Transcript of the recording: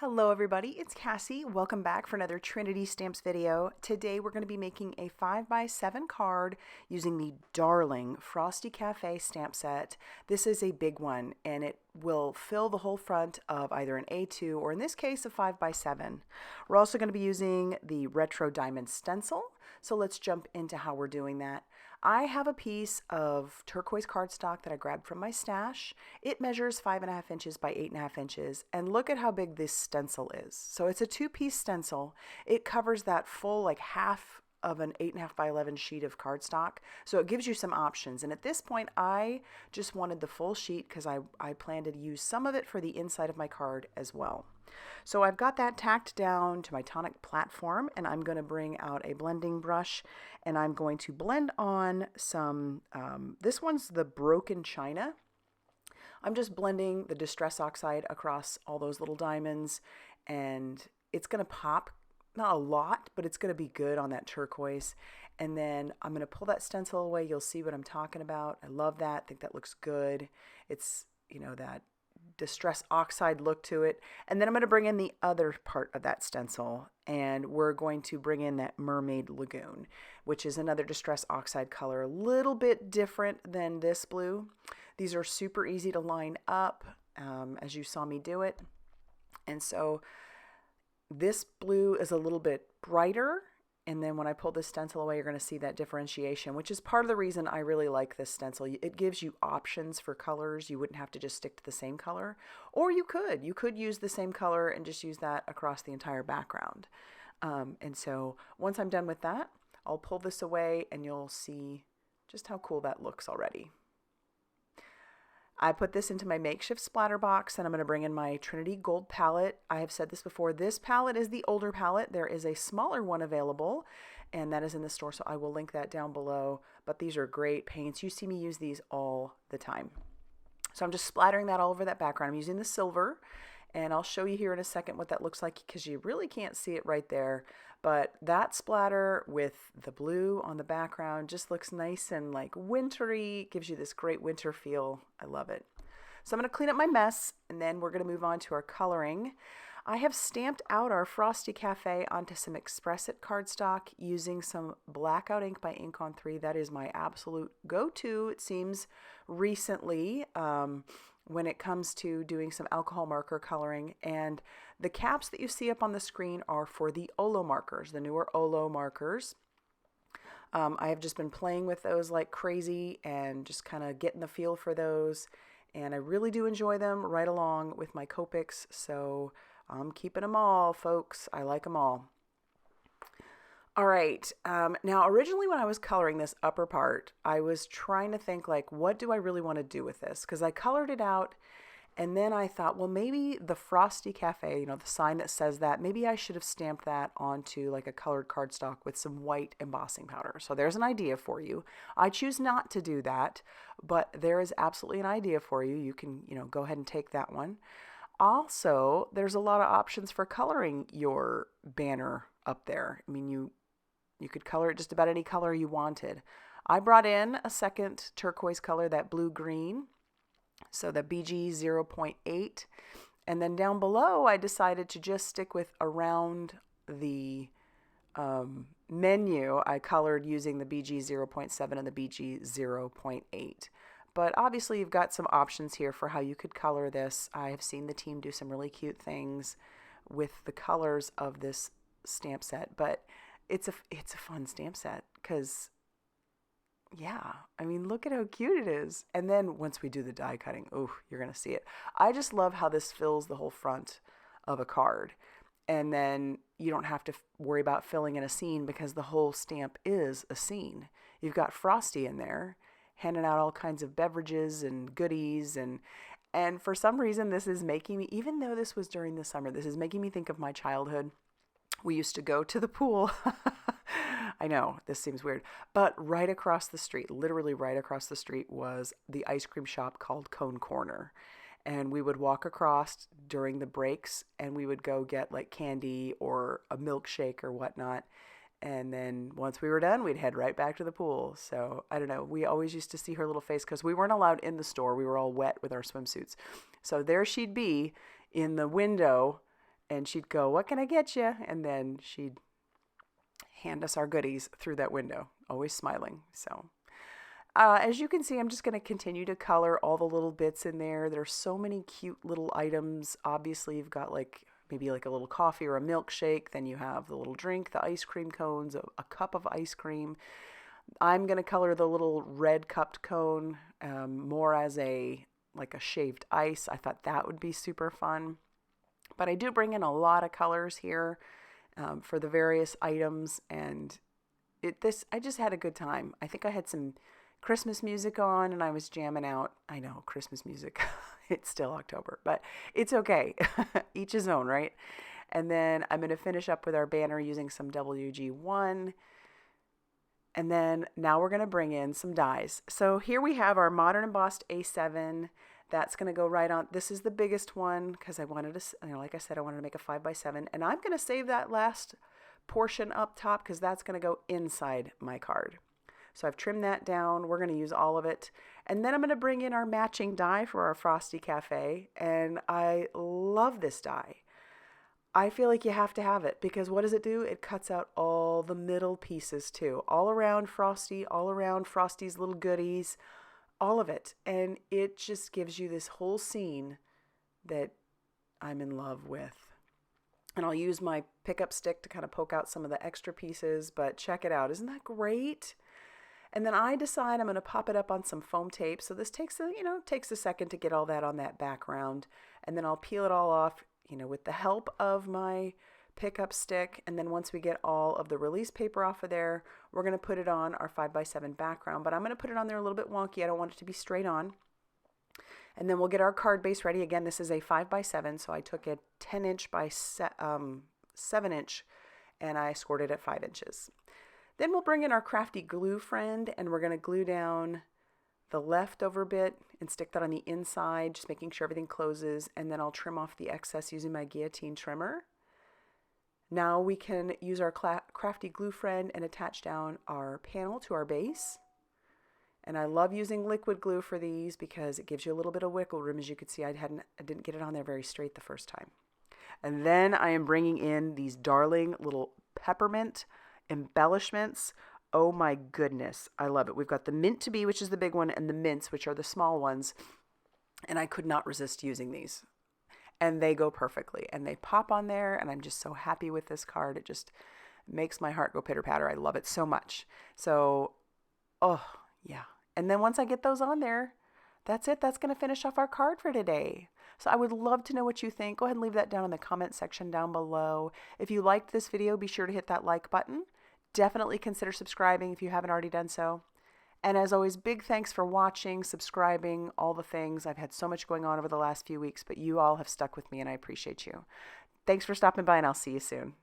Hello everybody, it's Cassie. Welcome back for another Trinity Stamps video. Today we're going to be making a 5x7 card using the darling Frosty Cafe stamp set. This is a big one and it will fill the whole front of either an A2 or in this case a 5x7. We're also going to be using the retro diamond stencil, so let's jump into how we're doing that. I have a piece of turquoise cardstock that I grabbed from my stash. It measures 5.5 inches by 8.5 inches, and look at how big this stencil is. So it's a two-piece stencil. It covers that full like half of an 8.5 by 11 sheet of cardstock, so it gives you some options. And at this point I just wanted the full sheet because I plan to use some of it for the inside of my card as well. So I've got that tacked down to my Tonic platform, and I'm going to bring out a blending brush and I'm going to blend on some, this one's the broken china. I'm just blending the Distress Oxide across all those little diamonds, and it's going to pop, not a lot, but it's going to be good on that turquoise. And then I'm going to pull that stencil away. You'll see what I'm talking about. I love that. I think that looks good. It's, you know, that Distress Oxide look to it. And then I'm going to bring in the other part of that stencil, and we're going to bring in that Mermaid Lagoon, which is another Distress Oxide color, a little bit different than this blue. These are super easy to line up, as you saw me do it. And so this blue is a little bit brighter, and then when I pull this stencil away, you're going to see that differentiation, which is part of the reason I really like this stencil. It gives you options for colors. You wouldn't have to just stick to the same color, or you could use the same color and just use that across the entire background. And so once I'm done with that, I'll pull this away and you'll see just how cool that looks already. I put this into my makeshift splatter box, and I'm going to bring in my Trinity Gold palette. I have said this before, this palette is the older palette. There is a smaller one available, and that is in the store, so I will link that down below. But these are great paints. You see me use these all the time. So I'm just splattering that all over that background. I'm using the silver, and I'll show you here in a second what that looks like because you really can't see it right there. But that splatter with the blue on the background just looks nice and like wintry, gives you this great winter feel. I love it. So I'm going to clean up my mess, and then we're going to move on to our coloring. I have stamped out our Frosty Cafe onto some Express It cardstock using some Blackout ink by Ink on 3. That is my absolute go-to, it seems, recently. When it comes to doing some alcohol marker coloring. And the caps that you see up on the screen are for the OLO markers, the newer OLO markers. I have just been playing with those like crazy and just kind of getting the feel for those. And I really do enjoy them right along with my Copics. So I'm keeping them all, folks. I like them all. All right, now originally when I was coloring this upper part, I was trying to think like, what do I really want to do with this? Because I colored it out, and then I thought, well, maybe the Frosty Cafe, you know, the sign that says that, maybe I should have stamped that onto like a colored cardstock with some white embossing powder. So there's an idea for you. I choose not to do that, but there is absolutely an idea for you. You can, you know, go ahead and take that one. Also, there's a lot of options for coloring your banner up there. I mean, you could color it just about any color you wanted. I brought in a second turquoise color, that blue-green, so the BG 0.8. And then down below, I decided to just stick with around the menu. I colored using the BG 0.7 and the BG 0.8. But obviously, you've got some options here for how you could color this. I have seen the team do some really cute things with the colors of this stamp set, but it's a fun stamp set because, yeah, I mean, look at how cute it is. And then once we do the die cutting, oh, you're going to see it. I just love how this fills the whole front of a card. And then you don't have to worry about filling in a scene because the whole stamp is a scene. You've got Frosty in there handing out all kinds of beverages and goodies. And for some reason, this is making me, even though this was during the summer, this is making me think of my childhood. We used to go to the pool. I know, this seems weird, but right across the street, literally right across the street, was the ice cream shop called Cone Corner. And we would walk across during the breaks, and we would go get like candy or a milkshake or whatnot. And then once we were done, we'd head right back to the pool. So I don't know. We always used to see her little face because we weren't allowed in the store. We were all wet with our swimsuits. So there she'd be in the window and she'd go, "What can I get you?" And then she'd hand us our goodies through that window, always smiling. So as you can see, I'm just going to continue to color all the little bits in there. There's so many cute little items. Obviously, you've got like maybe like a little coffee or a milkshake. Then you have the little drink, the ice cream cones, a cup of ice cream. I'm going to color the little red cupped cone more as like a shaved ice. I thought that would be super fun. But I do bring in a lot of colors here for the various items, and I just had a good time. I think I had some Christmas music on and I was jamming out. I know, Christmas music. It's still October, but it's okay. Each his own, right? And then I'm going to finish up with our banner using some WG1. And then now we're going to bring in some dies. So here we have our Modern Embossed A7. That's going to go right on. This is the biggest one because I wanted to, like I said, I wanted to make a 5x7. And I'm going to save that last portion up top because that's going to go inside my card. So I've trimmed that down. We're going to use all of it. And then I'm going to bring in our matching die for our Frosty Cafe. And I love this die. I feel like you have to have it because what does it do? It cuts out all the middle pieces too. All around Frosty, all around Frosty's little goodies, all of it. And it just gives you this whole scene that I'm in love with. And I'll use my pickup stick to kind of poke out some of the extra pieces, but check it out. Isn't that great? And then I decide I'm going to pop it up on some foam tape. So this takes a second to get all that on that background. And then I'll peel it all off, with the help of my pickup stick. And then once we get all of the release paper off of there, we're going to put it on our 5x7 background. But I'm going to put it on there a little bit wonky. I don't want it to be straight on. And then we'll get our card base ready. Again, this is a 5x7. So I took a 10-inch by 7-inch and I scored it at 5 inches. Then we'll bring in our Crafty Gluefriend and we're going to glue down the leftover bit and stick that on the inside, just making sure everything closes, and then I'll trim off the excess using my guillotine trimmer. Now we can use our Crafty Gluefriend and attach down our panel to our base. And I love using liquid glue for these because it gives you a little bit of wiggle room. As you can see, I didn't get it on there very straight the first time. And then I am bringing in these darling little peppermint embellishments. Oh my goodness, I love it. We've got the mint to be, which is the big one, and the mints, which are the small ones. And I could not resist using these. And they go perfectly. And they pop on there, and I'm just so happy with this card. It just makes my heart go pitter-patter. I love it so much. So, oh, yeah. And then once I get those on there, that's it. That's going to finish off our card for today. So I would love to know what you think. Go ahead and leave that down in the comment section down below. If you liked this video, be sure to hit that like button. Definitely consider subscribing if you haven't already done so. And as always, big thanks for watching, subscribing, all the things. I've had so much going on over the last few weeks, but you all have stuck with me and I appreciate you. Thanks for stopping by and I'll see you soon.